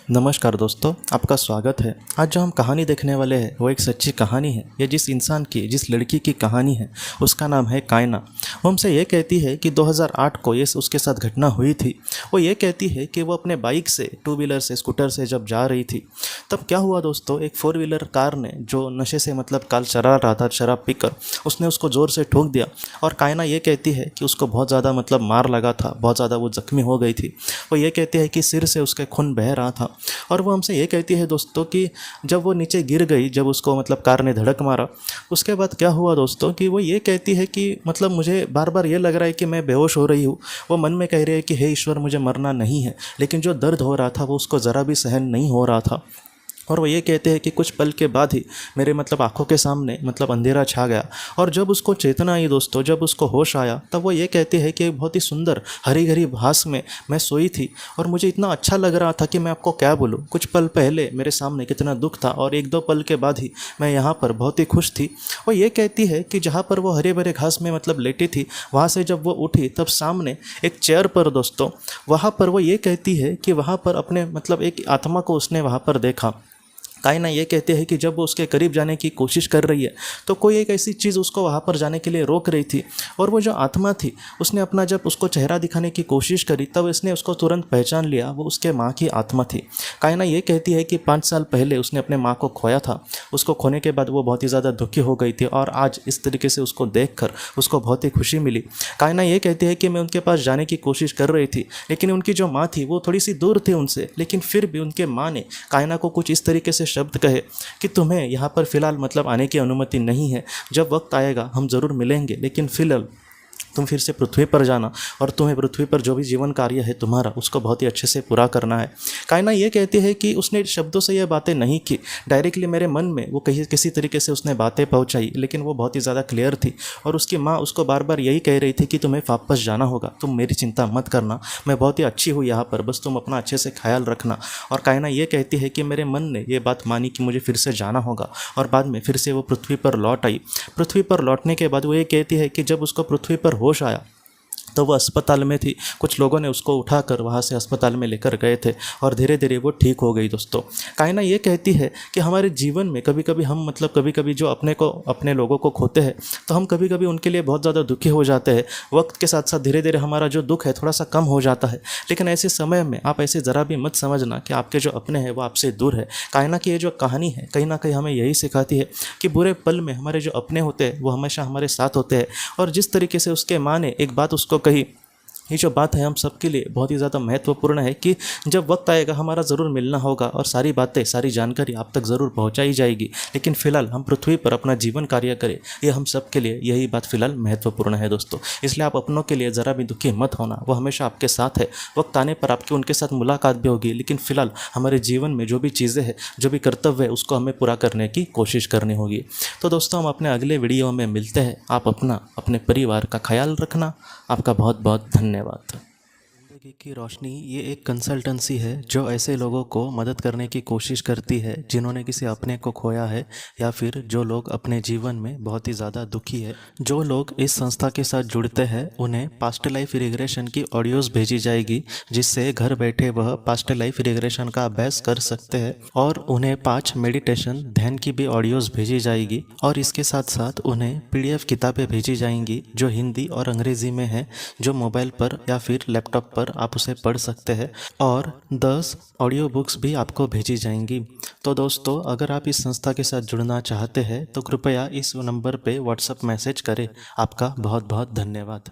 नमस्कार दोस्तों, आपका स्वागत है। आज जो हम कहानी देखने वाले हैं वो एक सच्ची कहानी है। ये जिस इंसान की, जिस लड़की की कहानी है उसका नाम है कायना। वो हमसे ये कहती है कि 2008 को ये उसके साथ घटना हुई थी। वो ये कहती है कि वो अपने बाइक से, टू व्हीलर से, स्कूटर से जब जा रही थी तब क्या हुआ दोस्तों, एक फोर व्हीलर कार ने जो नशे से काल चला रहा था, शराब पीकर, उसने उसको ज़ोर से ठोक दिया। और कायना ये कहती है कि उसको बहुत ज़्यादा मार लगा था, बहुत ज़्यादा वो जख्मी हो गई थी। वो ये कहती है कि सिर से उसके खून बह रहा था। और वो हमसे ये कहती है दोस्तों कि जब वो नीचे गिर गई, जब उसको कार ने धड़क मारा, उसके बाद क्या हुआ दोस्तों कि वो ये कहती है कि मुझे बार बार ये लग रहा है कि मैं बेहोश हो रही हूँ। वो मन में कह रही है कि हे ईश्वर, मुझे मरना नहीं है, लेकिन जो दर्द हो रहा था वो उसको ज़रा भी सहन नहीं हो रहा था। और वो ये कहते हैं कि कुछ पल के बाद ही मेरे आंखों के सामने अंधेरा छा गया। और जब उसको चेतना आई दोस्तों, जब उसको होश आया, तब वो ये कहते हैं कि बहुत ही सुंदर हरी भरी घास में मैं सोई थी और मुझे इतना अच्छा लग रहा था कि मैं आपको क्या बोलूँ। कुछ पल पहले मेरे सामने कितना दुख था और एक दो पल के बाद ही मैं यहाँ पर बहुत ही खुश थी। वो ये कहती है कि जहाँ पर वो हरे भरे घास में लेटी थी, वहाँ से जब वो उठी तब सामने एक चेयर पर दोस्तों, वहाँ पर वो ये कहती है कि वहाँ पर अपने एक आत्मा को उसने वहाँ पर देखा। कायना ये कहते हैं कि जब वो उसके करीब जाने की कोशिश कर रही है तो कोई एक ऐसी चीज़ उसको वहाँ पर जाने के लिए रोक रही थी। और वो जो आत्मा थी उसने जब उसको चेहरा दिखाने की कोशिश करी तब इसने उसको तुरंत पहचान लिया, वो उसके माँ की आत्मा थी। कायना ये कहती है कि 5 साल पहले उसने अपने माँ को खोया था। उसको खोने के बाद वो बहुत ही ज़्यादा दुखी हो गई थी और आज इस तरीके से उसको देखकर उसको बहुत ही खुशी मिली। कायना ये कहती है कि मैं उनके पास जाने की कोशिश कर रही थी, लेकिन उनकी जो माँ थी वो थोड़ी सी दूर थी उनसे, लेकिन फिर भी उनके माँ ने कायना को कुछ इस तरीके से शब्द कहे कि तुम्हें यहाँ पर फ़िलहाल आने की अनुमति नहीं है। जब वक्त आएगा हम ज़रूर मिलेंगे, लेकिन फ़िलहाल तुम फिर से पृथ्वी पर जाना और तुम्हें पृथ्वी पर जो भी जीवन कार्य है तुम्हारा, उसको बहुत ही अच्छे से पूरा करना है। कायना ये कहती है कि उसने शब्दों से ये बातें नहीं की, डायरेक्टली मेरे मन में वो किसी तरीके से उसने बातें पहुंचाई, लेकिन वो बहुत ही ज़्यादा क्लियर थी। और उसकी माँ उसको बार बार यही कह रही थी कि तुम्हें वापस जाना होगा, तुम मेरी चिंता मत करना, मैं बहुत ही अच्छी हूँ यहाँ पर, बस तुम अपना अच्छे से ख्याल रखना। और कायना ये कहती है कि मेरे मन ने ये बात मानी कि मुझे फिर से जाना होगा और बाद में फिर से वो पृथ्वी पर लौट आई। पृथ्वी पर लौटने के बाद वो ये कहती है कि जब उसको पृथ्वी पर होश आया तो वो अस्पताल में थी। कुछ लोगों ने उसको उठाकर वहाँ से अस्पताल में लेकर गए थे और धीरे धीरे वो ठीक हो गई दोस्तों। कायना ये कहती है कि हमारे जीवन में कभी कभी हम कभी कभी जो अपने लोगों को खोते हैं तो हम कभी कभी उनके लिए बहुत ज़्यादा दुखी हो जाते हैं। वक्त के साथ साथ धीरे धीरे हमारा जो दुख है थोड़ा सा कम हो जाता है, लेकिन ऐसे समय में आप ऐसे ज़रा भी मत समझना कि आपके जो अपने हैं वो आपसे दूर है। कायना की ये जो कहानी है कहीं ना कहीं हमें यही सिखाती है कि बुरे पल में हमारे जो अपने होते हैं वो हमेशा हमारे साथ होते हैं। और जिस तरीके से उसके माँ ने एक बात उसको कही, ये जो बात है हम सबके लिए बहुत ही ज़्यादा महत्वपूर्ण है कि जब वक्त आएगा हमारा ज़रूर मिलना होगा और सारी बातें, सारी जानकारी आप तक ज़रूर पहुंचाई जाएगी, लेकिन फ़िलहाल हम पृथ्वी पर अपना जीवन कार्य करें, ये हम सब के लिए यही बात फ़िलहाल महत्वपूर्ण है दोस्तों। इसलिए आप अपनों के लिए ज़रा भी दुखी मत होना, वो हमेशा आपके साथ है। वक्त आने पर आपकी उनके साथ मुलाकात भी होगी, लेकिन फ़िलहाल हमारे जीवन में जो भी चीज़ें हैं, जो भी कर्तव्य है, उसको हमें पूरा करने की कोशिश करनी होगी। तो दोस्तों, हम अपने अगले वीडियो में मिलते हैं। आप अपने परिवार का ख्याल रखना। आपका बहुत बहुत धन्यवाद। जिंदगी की रोशनी ये एक कंसल्टेंसी है जो ऐसे लोगों को मदद करने की कोशिश करती है जिन्होंने किसी अपने को खोया है या फिर जो लोग अपने जीवन में बहुत ही ज़्यादा दुखी है। जो लोग इस संस्था के साथ जुड़ते हैं उन्हें पास्ट लाइफ रिग्रेशन की ऑडियोज़ भेजी जाएगी, जिससे घर बैठे वह पास्ट लाइफ रिग्रेशन का अभ्यास कर सकते हैं। और उन्हें 5 मेडिटेशन ध्यान की भी ऑडियोज़ भेजी जाएगी और इसके साथ साथ उन्हें PDF किताबें भेजी जाएंगी जो हिंदी और अंग्रेज़ी में है, जो मोबाइल पर या फिर लैपटॉप पर आप उसे पढ़ सकते हैं। और 10 ऑडियो बुक्स भी आपको भेजी जाएंगी। तो दोस्तों, अगर आप इस संस्था के साथ जुड़ना चाहते हैं तो कृपया इस नंबर पे व्हाट्सएप मैसेज करें। आपका बहुत बहुत धन्यवाद।